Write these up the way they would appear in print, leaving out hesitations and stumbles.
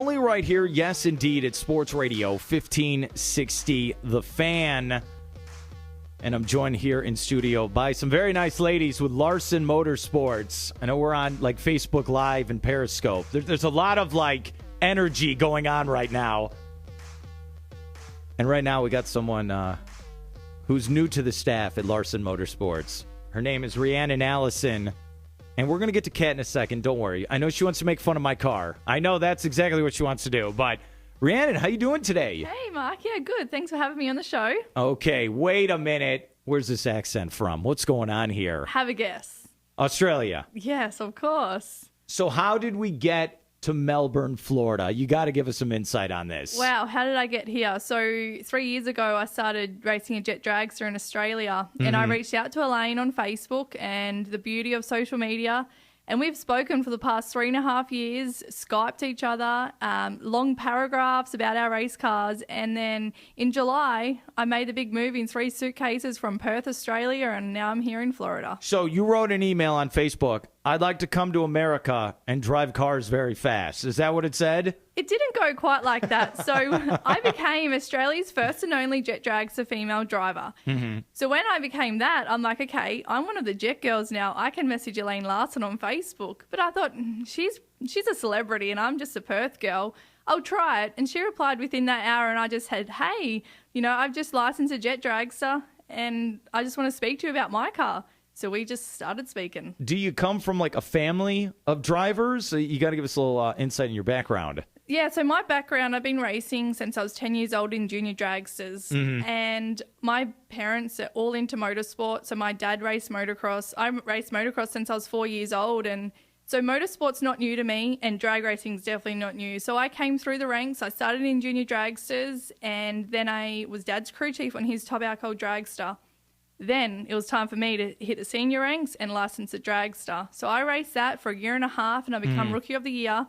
Only right here, yes, indeed, it's Sports Radio 1560 The Fan. And I'm joined here in studio by some very nice ladies with Larsen Motorsports. I know we're on like Facebook Live and Periscope. There's a lot of like energy going on right now. And right now we got someone who's new to the staff at Larsen Motorsports. Her name is Rhiannon Allison. And we're going to get to Kat in a second. Don't worry. I know she wants to make fun of my car. I know that's exactly what she wants to do. But Rhiannon, how you doing today? Hey, Mark. Yeah, good. Thanks for having me on the show. Okay, wait a minute. Where's this accent from? What's going on here? Have a guess. Australia. Yes, of course. So how did we get to Melbourne, Florida? You got to give us some insight on this. Wow, how did I get here? So 3 years ago, I started racing a jet dragster in Australia, and I reached out to Elaine on Facebook, and the beauty of social media. And we've spoken for the past 3.5 years, Skyped each other, long paragraphs about our race cars. And then in July, I made the big move in 3 suitcases from Perth, Australia, and now I'm here in Florida. So you wrote an email on Facebook, I'd like to come to America and drive cars very fast. Is that what it said? It didn't go quite like that. So I became Australia's first and only jet dragster female driver. So when I became that, I'm like, okay, I'm one of the jet girls now. I can message Allison-Larsen on Facebook. But I thought, she's a celebrity and I'm just a Perth girl. I'll try it. And she replied within that hour, and I just said, hey, I've just licensed a jet dragster and I just want to speak to you about my car. So we just started speaking. Do you come from like a family of drivers? You got to give us a little insight in your background. Yeah, so my background, I've been racing since I was 10 years old in junior dragsters. And my parents are all into motorsport. So my dad raced motocross. I raced motocross since I was 4 years old. And so motorsport's not new to me, and drag racing's definitely not new. So I came through the ranks. I started in junior dragsters, and then I was Dad's crew chief on his top alcohol dragster. Then it was time for me to hit the senior ranks and license a dragster. So I raced that for 1.5 years, and I become Rookie of the Year.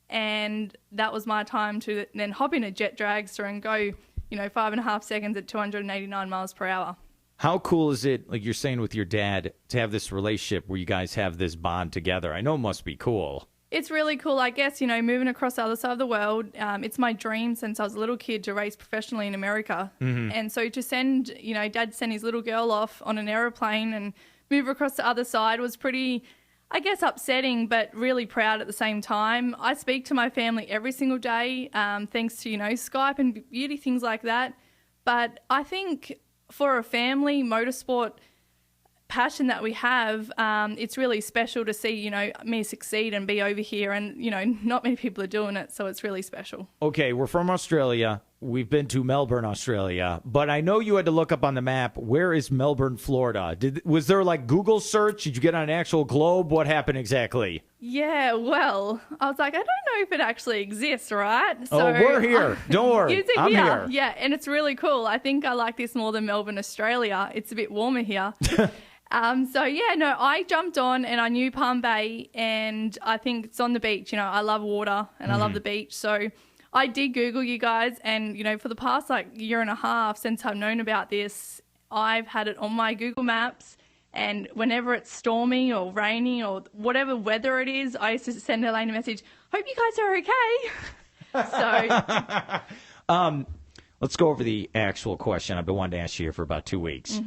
And that was my time to then hop in a jet dragster and go, 5.5 seconds at 289 miles per hour. How cool is it, like you're saying with your dad, to have this relationship where you guys have this bond together? I know it must be cool. It's really cool. I guess, moving across the other side of the world, it's my dream since I was a little kid to race professionally in America. And so to send, Dad send his little girl off on an aeroplane and move across the other side was pretty, I guess, upsetting, but really proud at the same time. I speak to my family every single day, thanks to, Skype and beauty, things like that. But I think for a family motorsport passion that we have, it's really special to see, me succeed and be over here, and, not many people are doing it, so it's really special. Okay, we're from Australia. We've been to Melbourne, Australia, but I know you had to look up on the map, where is Melbourne, Florida? Was there like Google search? Did you get on an actual globe? What happened exactly? Yeah, well, I was like, I don't know if it actually exists, right? So, we're here. Don't worry. I'm here. Yeah, and it's really cool. I think I like this more than Melbourne, Australia. It's a bit warmer here. I jumped on and I knew Palm Bay, and I think it's on the beach. I love water and I love the beach. So I did Google you guys, and, for the past 1.5 years since I've known about this, I've had it on my Google Maps. And whenever it's stormy or rainy or whatever weather it is, I used to send Elaine a message, hope you guys are okay. Let's go over the actual question I've been wanting to ask you here for about 2 weeks.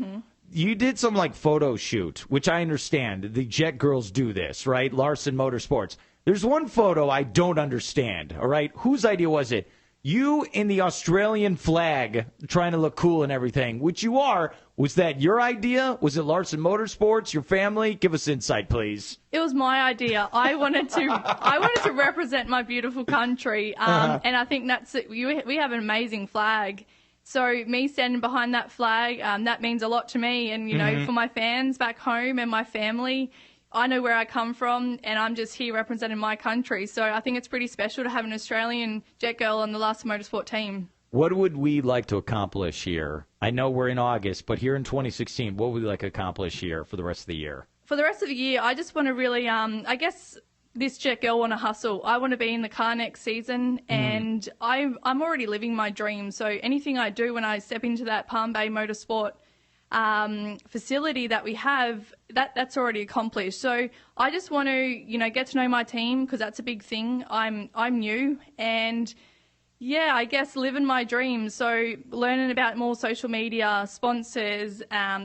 You did some photo shoot, which I understand. The jet girls do this, right? Larsen Motorsports. There's one photo I don't understand, all right? Whose idea was it? You in the Australian flag trying to look cool and everything, which you are. Was that your idea? Was it Larsen Motorsports, your family? Give us insight, please. It was my idea. I wanted to represent my beautiful country, and I think that's it. We have an amazing flag. So me standing behind that flag, that means a lot to me. And, for my fans back home and my family, I know where I come from, and I'm just here representing my country. So I think it's pretty special to have an Australian jet girl on the Larsen Motorsport team. What would we like to accomplish here? I know we're in August, but here in 2016, what would we like to accomplish here for the rest of the year? For the rest of the year, I just want to really, I guess this jet girl want to hustle. I want to be in the car next season, and I'm already living my dream. So anything I do when I step into that Palm Bay Motorsport facility that we have, that's already accomplished. So I just want to, get to know my team, because that's a big thing. I'm new, and yeah, I guess living my dreams. So learning about more social media, sponsors,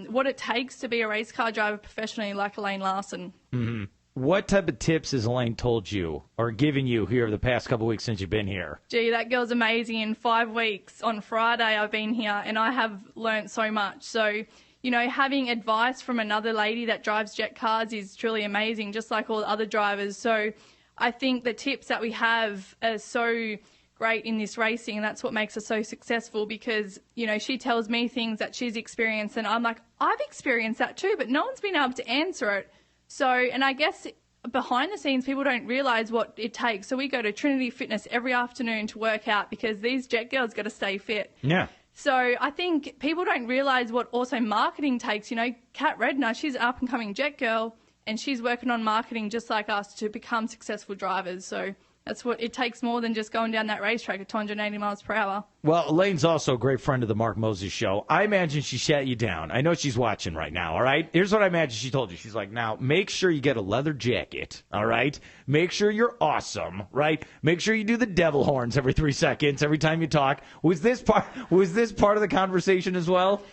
what it takes to be a race car driver professionally like Allison-Larsen. Mm-hmm. What type of tips has Elaine told you or given you here the past couple of weeks since you've been here? Gee, that girl's amazing. In 5 weeks, on Friday I've been here, and I have learnt so much. So, having advice from another lady that drives jet cars is truly amazing, just like all the other drivers. So I think the tips that we have are so great in this racing, and that's what makes us so successful, because, she tells me things that she's experienced, and I'm like, I've experienced that too, but no one's been able to answer it. So, and I guess behind the scenes, people don't realise what it takes. So we go to Trinity Fitness every afternoon to work out, because these jet girls got to stay fit. Yeah. So I think people don't realise what also marketing takes. Kat Redner, she's an up-and-coming jet girl, and she's working on marketing just like us to become successful drivers. So that's what it takes, more than just going down that racetrack at 280 miles per hour. Well, Elaine's also a great friend of the Mark Moses show. I imagine she shat you down. I know she's watching right now, all right? Here's what I imagine she told you. She's like, now, make sure you get a leather jacket, all right? Make sure you're awesome, right? Make sure you do the devil horns every 3 seconds, every time you talk. Was this part of the conversation as well?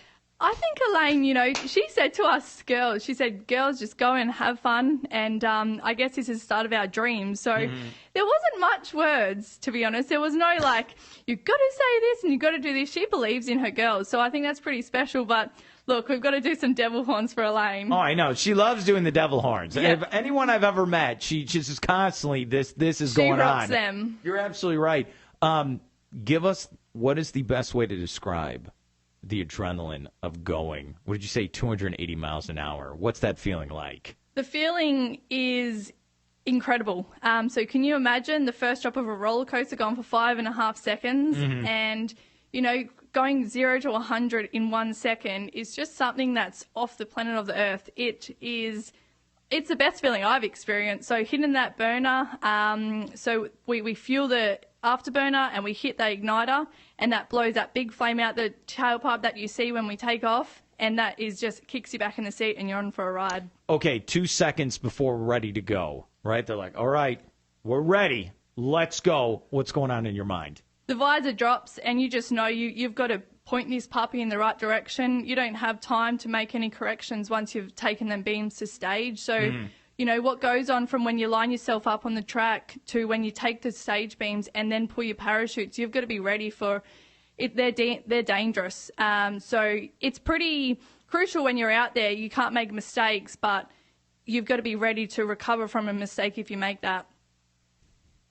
I think Elaine, she said to us girls, girls, just go and have fun. And I guess this is the start of our dreams. So there wasn't much words, to be honest. There was no you've got to say this and you've got to do this. She believes in her girls. So I think that's pretty special. But look, we've got to do some devil horns for Elaine. Oh, I know. She loves doing the devil horns. Yeah. If anyone I've ever met, she just constantly, this is going on. She rocks them. You're absolutely right. Give us, what is the best way to describe the adrenaline of going, what did you say, 280 miles an hour? What's that feeling like? The feeling is incredible. So can you imagine the first drop of a roller coaster going for 5.5 seconds, and, going 0 to 100 in 1 second is just something that's off the planet of the earth. It's the best feeling I've experienced. So hitting that burner, so we fuel the afterburner and we hit the igniter, and that blows that big flame out the tailpipe that you see when we take off, and that is just kicks you back in the seat and you're on for a ride. Okay, 2 seconds before we're ready to go, right? They're like, all right, we're ready. Let's go. What's going on in your mind? The visor drops, and you just know you've got to point this puppy in the right direction. You don't have time to make any corrections once you've taken them beams to stage. So, what goes on from when you line yourself up on the track to when you take the stage beams and then pull your parachutes, you've got to be ready for it. They're dangerous. So it's pretty crucial when you're out there. You can't make mistakes, but you've got to be ready to recover from a mistake if you make that.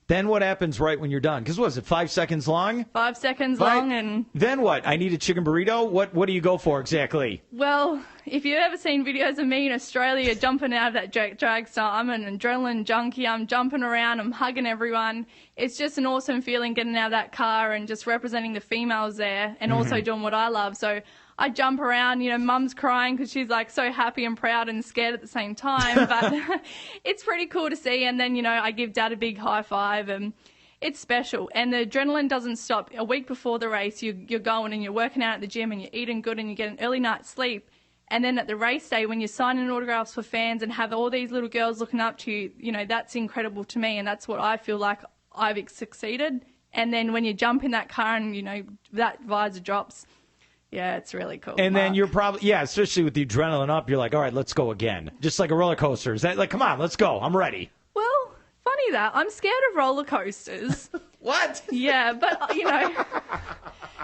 Then what happens right when you're done? Because what is it, 5 seconds long? 5 seconds long, and then what? I need a chicken burrito? What do you go for exactly? Well, if you've ever seen videos of me in Australia jumping out of that drag star, I'm an adrenaline junkie. I'm jumping around, I'm hugging everyone. It's just an awesome feeling getting out of that car and just representing the females there, and also doing what I love. So I jump around, Mum's crying because she's so happy and proud and scared at the same time. But it's pretty cool to see. And then, I give Dad a big high five, and it's special. And the adrenaline doesn't stop. A week before the race, you're going and you're working out at the gym and you're eating good and you get an early night's sleep. And then at the race day, when you're signing autographs for fans and have all these little girls looking up to you, that's incredible to me. And that's what I feel like I've succeeded. And then when you jump in that car and, that visor drops, yeah, it's really cool. And then you're probably, especially with the adrenaline up, you're like, all right, let's go again. Just like a roller coaster. Is that come on, let's go. I'm ready. Well, funny that. I'm scared of roller coasters. What? Yeah, but,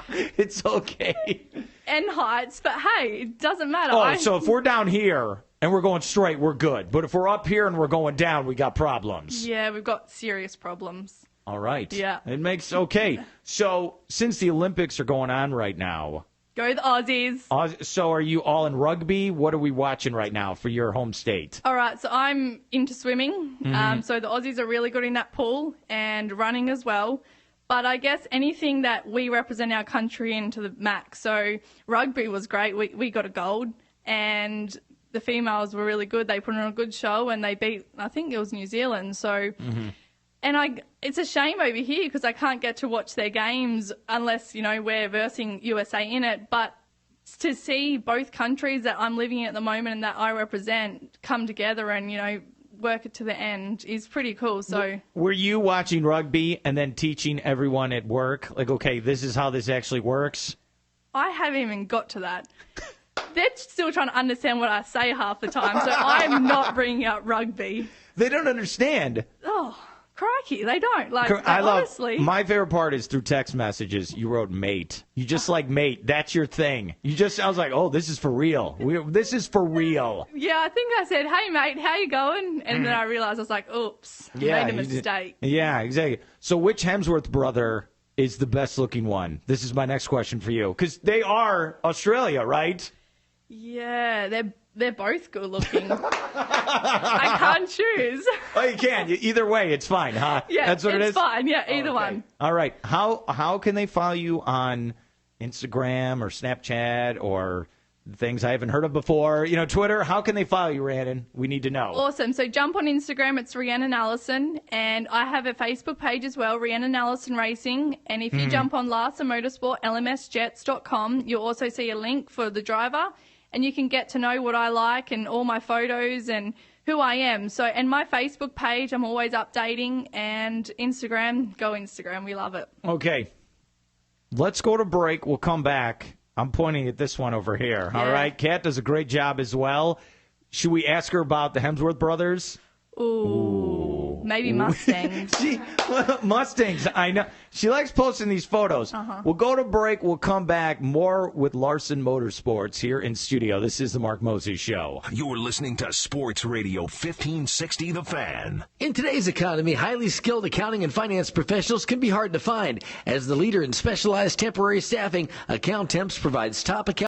It's okay. And heights, but hey, it doesn't matter. Oh, so if we're down here and we're going straight, we're good. But if we're up here and we're going down, we got problems. Yeah, we've got serious problems. All right. Yeah. It makes, okay. So since the Olympics are going on right now, go the Aussies. So are you all in rugby? What are we watching right now for your home state? All right, so I'm into swimming. So the Aussies are really good in that pool, and running as well. But I guess anything that we represent our country into the max. So rugby was great. We got a gold, and the females were really good. They put on a good show, and they beat, I think it was New Zealand. So... And it's a shame over here because I can't get to watch their games unless, we're versing USA in it. But to see both countries that I'm living in at the moment and that I represent come together and, work it to the end is pretty cool. So, were you watching rugby and then teaching everyone at work, like, okay, this is how this actually works? I haven't even got to that. They're still trying to understand what I say half the time, so I'm not bringing up rugby. They don't understand. Oh, crikey, they don't. Honestly. Honestly. My favorite part is through text messages. You wrote mate. You just like mate. That's your thing. I was like, oh, this is for real. This is for real. Yeah, I think I said, hey, mate, how you going? And then I realized I was like, oops, made a mistake. Yeah, exactly. So which Hemsworth brother is the best looking one? This is my next question for you. Because they are Australia, right? Yeah, they're both good looking. I can't choose. Oh, you can. Either way, it's fine, huh? Yeah, that's what it is. It's fine. Yeah, either one. All right. How can they follow you on Instagram or Snapchat or things I haven't heard of before? Twitter. How can they follow you, Rhiannon? We need to know. Awesome. So jump on Instagram. It's Rhiannon Allison, and I have a Facebook page as well, Rhiannon Allison Racing. And if you jump on Larsen Motorsport, lmsjets.com, you'll also see a link for the driver. And you can get to know what I like and all my photos and who I am. So, and my Facebook page, I'm always updating. And Instagram, go Instagram. We love it. Okay. Let's go to break. We'll come back. I'm pointing at this one over here. Yeah. All right. Kat does a great job as well. Should we ask her about the Hemsworth brothers? Ooh. Maybe Mustangs. Mustangs, I know. She likes posting these photos. We'll go to break. We'll come back. More with Larsen Motorsports here in studio. This is the Mark Moses Show. You're listening to Sports Radio 1560 The Fan. In today's economy, highly skilled accounting and finance professionals can be hard to find. As the leader in specialized temporary staffing, Account Temps provides top accounting